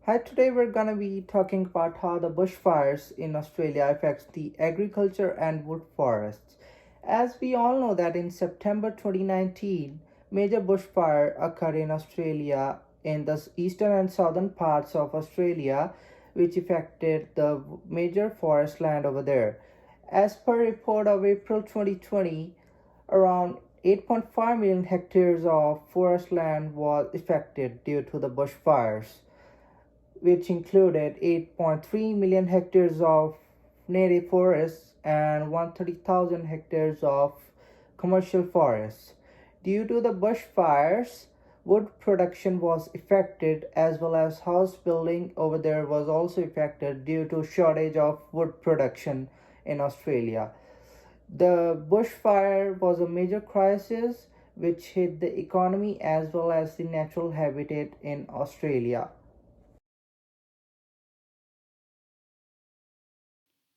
Hi, today we're gonna be talking about how the bushfires in Australia affects the agriculture and wood forests. As we all know that in September 2019, major bushfire occurred in Australia in the eastern and southern parts of Australia, which affected the major forest land over there. As per report of April 2020, around 8.5 million hectares of forest land was affected due to the bushfires, which included 8.3 million hectares of native forests and 130,000 hectares of commercial forests. Due to the bushfires, wood production was affected, as well as house building over there was also affected due to shortage of wood production in Australia. The bushfire was a major crisis which hit the economy as well as the natural habitat in Australia.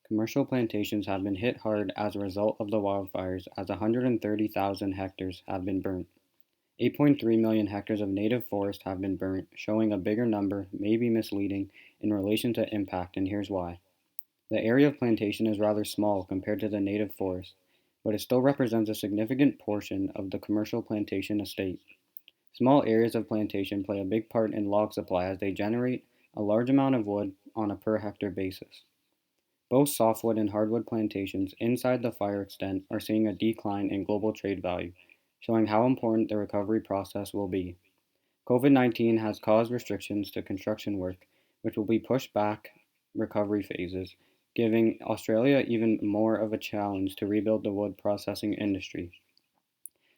Commercial plantations have been hit hard as a result of the wildfires, as 130,000 hectares have been burnt. 8.3 million hectares of native forest have been burnt, showing a bigger number may be misleading in relation to impact, and here's why. The area of plantation is rather small compared to the native forest, but it still represents a significant portion of the commercial plantation estate. Small areas of plantation play a big part in log supply as they generate a large amount of wood on a per hectare basis. Both softwood and hardwood plantations inside the fire extent are seeing a decline in global trade value, showing how important the recovery process will be. COVID-19 has caused restrictions to construction work, which will be pushed back recovery phases, giving Australia even more of a challenge to rebuild the wood processing industry.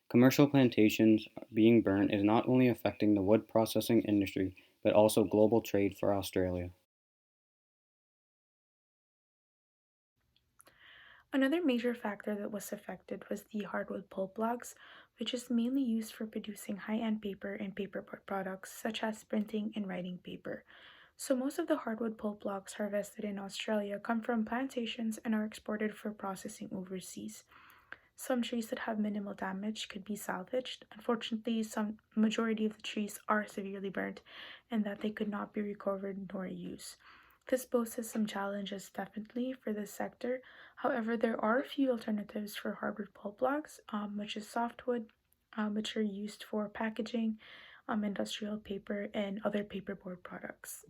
Commercial plantations being burnt is not only affecting the wood processing industry, but also global trade for Australia. Another major factor that was affected was the hardwood pulp logs, which is mainly used for producing high-end paper and paperboard products such as printing and writing paper. So most of the hardwood pulp logs harvested in Australia come from plantations and are exported for processing overseas. Some trees that have minimal damage could be salvaged. Unfortunately, some majority of the trees are severely burnt and that they could not be recovered nor used. This poses some challenges definitely for this sector. However, there are a few alternatives for hardwood pulp logs, which is softwood, which are used for packaging, industrial paper, and other paperboard products.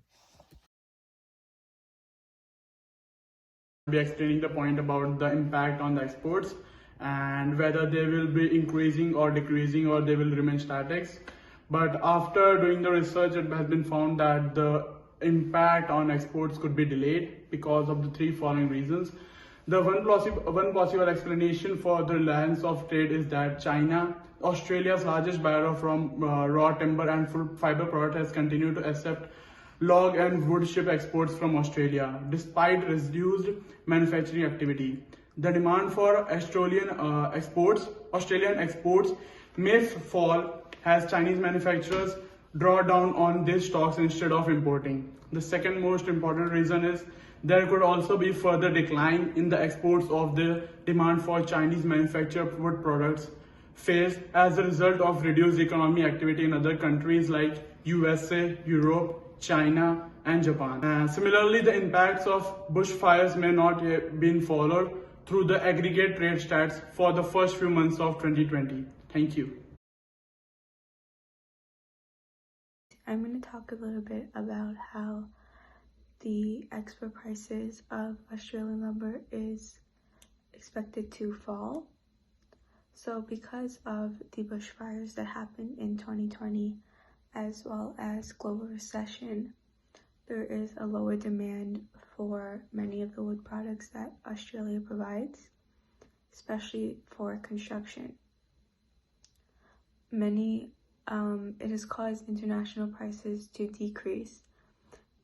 Be explaining the point about the impact on the exports and whether they will be increasing or decreasing or they will remain static. But after doing the research, it has been found that the impact on exports could be delayed because of the three following reasons. The one possible explanation for the reliance of trade is that China, Australia's largest buyer from raw timber and fruit fiber products, has continued to accept log and wood chip exports from Australia despite reduced manufacturing activity. The demand for Australian exports may fall as Chinese manufacturers draw down on these stocks instead of importing. The second most important reason is there could also be further decline in the exports of the demand for Chinese manufactured wood products faced as a result of reduced economic activity in other countries like USA, Europe, China, and Japan. Similarly, the impacts of bushfires may not have been followed through the aggregate trade stats for the first few months of 2020. Thank you. I'm going to talk a little bit about how the export prices of Australian lumber is expected to fall. So because of the bushfires that happened in 2020, as well as global recession, there is a lower demand for many of the wood products that Australia provides, especially for construction. It has caused international prices to decrease,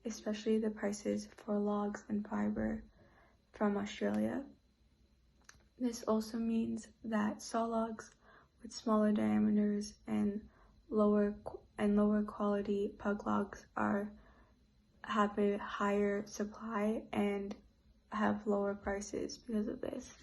especially the prices for logs and fiber from Australia. This also means that saw logs with smaller diameters and lower quality pug logs have a higher supply and have lower prices because of this.